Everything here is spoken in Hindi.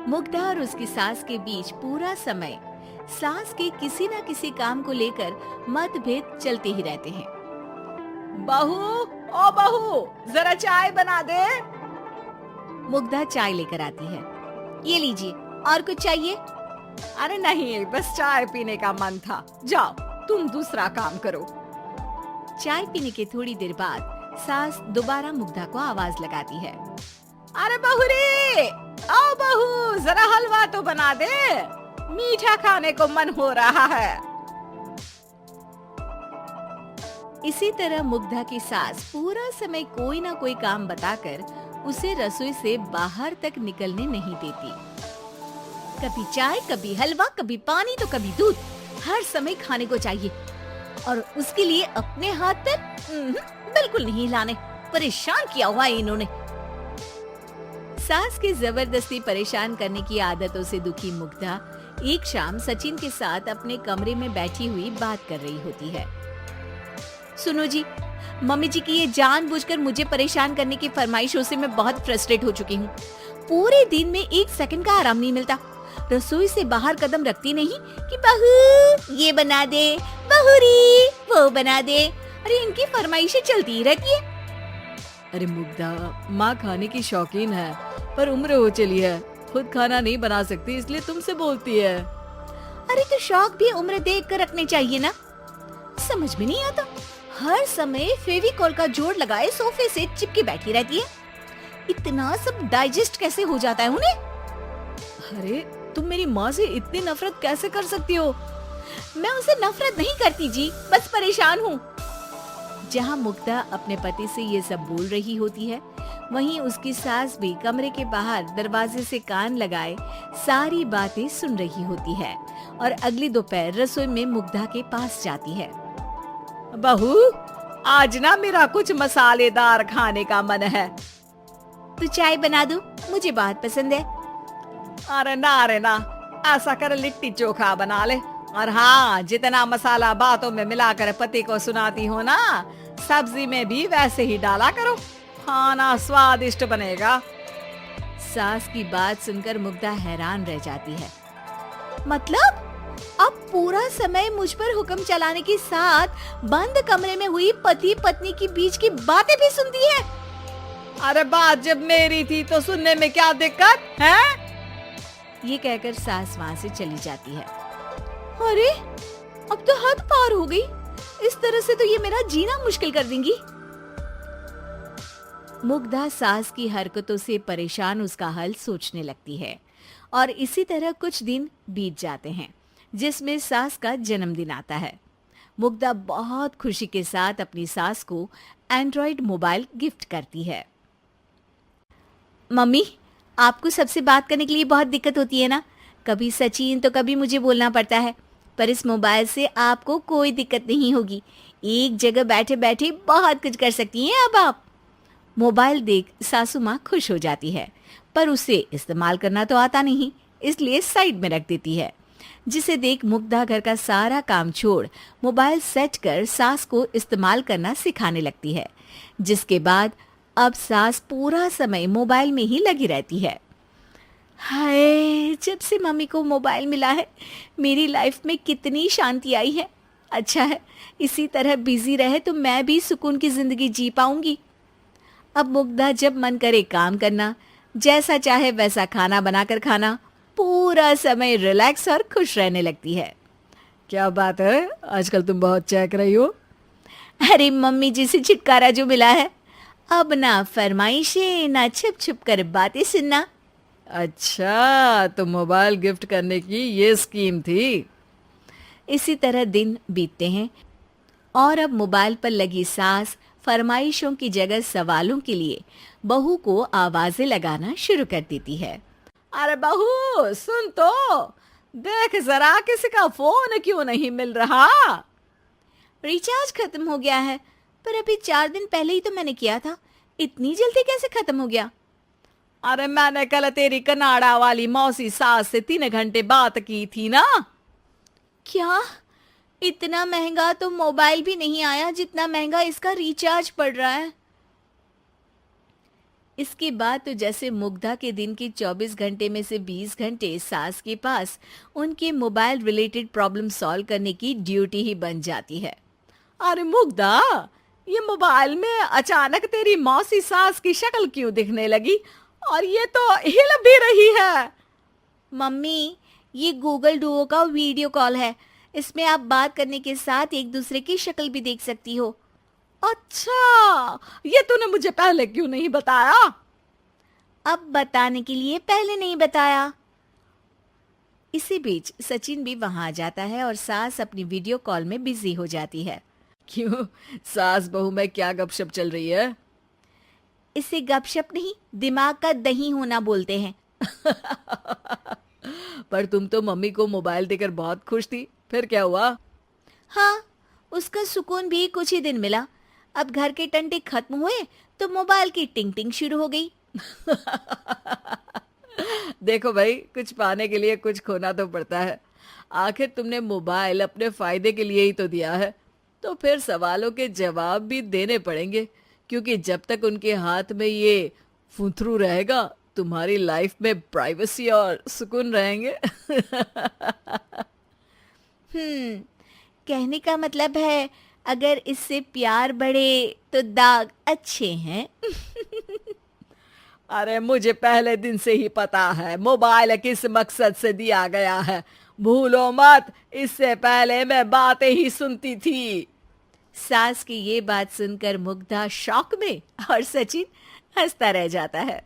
मुग्धा और उसकी सास के बीच पूरा समय सास के किसी न किसी काम को लेकर मतभेद चलते ही रहते हैं। बहू, ओ बहू, जरा चाय बना दे। मुग्धा चाय लेकर आती है। ये लीजिए, और कुछ चाहिए? अरे नहीं, बस चाय पीने का मन था। जाओ, तुम दूसरा काम करो। चाय पीने के थोड़ी देर बाद सास दोबारा मुग्धा को आवाज लगाती है। अरे बहू रे, आओ बहू, जरा हलवा तो बना दे, मीठा खाने को मन हो रहा है। इसी तरह मुग्धा की सास पूरा समय कोई ना कोई काम बताकर उसे रसोई से बाहर तक निकलने नहीं देती। कभी चाय, कभी हलवा, कभी पानी तो कभी दूध, हर समय खाने को चाहिए और उसके लिए अपने हाथ पर बिल्कुल नहीं हिलाने। परेशान किया हुआ है इन्होंने। सास के जबरदस्ती परेशान करने की आदतों से दुखी मुग्धा एक शाम सचिन के साथ अपने कमरे में बैठी हुई बात कर रही होती है। सुनो जी, मम्मी जी की ये जानबूझकर मुझे परेशान करने की फरमाइशों से मैं बहुत फ्रस्ट्रेट हो चुकी हूँ। पूरे दिन में एक सेकंड का आराम नहीं मिलता। रसोई से बाहर कदम रखती नहीं कि बहू ये बना दे, बहुरी वो बना दे। अरे इनकी फरमाइशें चलती ही रहती है। अरे मुग्धा, माँ खाने की शौकीन है, पर उम्र हो चली है, खुद खाना नहीं बना सकती, इसलिए तुमसे बोलती है। अरे तो शौक भी उम्र देख कर रखने चाहिए ना। समझ में नहीं आता, हर समय फेविकॉल का जोड़ लगाए सोफे से चिपके बैठी रहती है। इतना सब डाइजेस्ट कैसे हो जाता है उन्हें? अरे तुम मेरी माँ से इतनी नफरत कैसे कर सकती हो? मैं उसे नफरत नहीं करती जी, बस परेशान हूँ। जहाँ मुग्धा अपने पति से ये सब बोल रही होती है, वहीं उसकी सास भी कमरे के बाहर दरवाजे से कान लगाए सारी बातें सुन रही होती है और अगली दोपहर रसोई में मुग्धा के पास जाती है। बहू, आज ना मेरा कुछ मसालेदार खाने का मन है। तो चाय बना दूं? मुझे बहुत पसंद है। अरे ना, ऐसा कर लिट्टी चोखा बना ले। और हाँ, जितना मसाला बातों में मिलाकर पति को सुनाती हो ना, सब्जी में भी वैसे ही डाला करो, खाना स्वादिष्ट बनेगा। सास की बात सुनकर मुग्धा हैरान रह जाती है। मतलब अब पूरा समय मुझ पर हुक्म चलाने के साथ बंद कमरे में हुई पति पत्नी की बीच की बातें भी सुनती है। अरे बात जब मेरी थी तो सुनने में क्या दिक्कत है? ये कहकर सास वहाँ से चली जाती है। अरे अब तो हद पार हो गई। इस तरह से तो ये मेरा जीना मुश्किल कर देंगी। मुग्धा सास की हरकतों से परेशान उसका हल सोचने लगती है और इसी तरह कुछ दिन बीत जाते हैं, जिसमें सास का जन्मदिन आता है। मुग्धा बहुत खुशी के साथ अपनी सास को एंड्रॉइड मोबाइल गिफ्ट करती है। मम्मी, आपको सबसे बात करने के लिए बहुत दिक्कत होती है ना? कभी सचिन तो कभी मुझे बोलना पड़ता है, पर इस मोबाइल से आपको कोई दिक्कत नहीं होगी। एक जगह बैठे बैठे बहुत कुछ कर सकती हैं अब आप। मोबाइल देख सासू माँ खुश हो जाती है, पर उसे इस्तेमाल करना तो आता नहीं, इसलिए साइड में रख देती है। जिसे देख मुग्धा घर का सारा काम छोड़ मोबाइल सेट कर सास को इस्तेमाल करना सिखाने लगती है, जिसके बाद अब सास पूरा समय मोबाइल में ही लगी रहती है। हाय, जब से मम्मी को मोबाइल मिला है मेरी लाइफ में कितनी शांति आई है। अच्छा है, इसी तरह बिजी रहे तो मैं भी सुकून की जिंदगी जी पाऊंगी। अब मुग्धा जब मन करे काम करना, जैसा चाहे वैसा खाना बनाकर खाना, पूरा समय रिलैक्स और खुश रहने लगती है। क्या बात है, आजकल तुम बहुत चहक रही हो। अरे मम्मी जी से छुटकारा जो मिला है, अब ना फरमाइशें ना छुप छुप कर बातें सुनना। अच्छा, तो मोबाइल गिफ्ट करने की ये स्कीम थी। इसी तरह दिन बीतते हैं और अब मोबाइल पर लगी सास फरमाइशों की जगह सवालों के लिए बहू को आवाजें लगाना शुरू कर देती है। अरे बहू सुन तो, देख जरा किसी का फोन क्यों नहीं मिल रहा? रिचार्ज खत्म हो गया है, पर अभी 4 दिन पहले ही तो मैंने किया था। इतनी जल्दी कैसे खत्म हो गया? अरे मैंने कल तेरी कनाडा वाली मौसी सास से 3 घंटे बात की थी ना। क्या? इतना महंगा तो मोबाइल भी नहीं आया जितना महंगा इसका रिचार्ज पड़ रहा है। इसके बाद तो जैसे मुग्धा के दिन के 24 घंटे में से 20 घंटे सास के पास उनके मोबाइल रिलेटेड प्रॉब्लम सॉल्व करने की ड्यूटी ही बन जाती है। अरे मुग्धा, ये मोबाइल में अचानक तेरी मौसी सास की शक्ल क्यों दिखने लगी? और ये तो हिल भी रही है। मम्मी, ये गूगल डुओ का वीडियो कॉल है। इसमें आप बात करने के साथ एक दूसरे की शक्ल भी देख सकती हो। अच्छा, ये तूने मुझे पहले क्यों नहीं बताया? अब बताने के लिए पहले नहीं बताया। इसी बीच सचिन भी वहां आ जाता है और सास अपनी वीडियो कॉल में बिजी हो जाती है। क्यों, सास बहू में क्या गपशप चल रही है? इसे गपशप नहीं, दिमाग का दही होना बोलते हैं। पर तुम तो मम्मी को मोबाइल देकर बहुत खुश थी, फिर क्या हुआ? हाँ, उसका सुकून भी कुछ ही दिन मिला। अब घर के टंटे खत्म हुए तो मोबाइल की टिंग टिंग शुरू हो गई। देखो भाई, कुछ पाने के लिए कुछ खोना तो पड़ता है। आखिर तुमने मोबाइल अपने फायदे के लिए ही तो दिया है, तो फिर सवालों के जवाब भी देने पड़ेंगे, क्योंकि जब तक उनके हाथ में ये फुंथरू रहेगा, तुम्हारी लाइफ में प्राइवेसी और सुकून रहेंगे। कहने का मतलब है अगर इससे प्यार बढ़े तो दाग अच्छे हैं। अरे मुझे पहले दिन से ही पता है मोबाइल किस मकसद से दिया गया है। भूलो मत, इससे पहले मैं बातें ही सुनती थी। सास की ये बात सुनकर मुग्धा शॉक में और सचिन हंसता रह जाता है।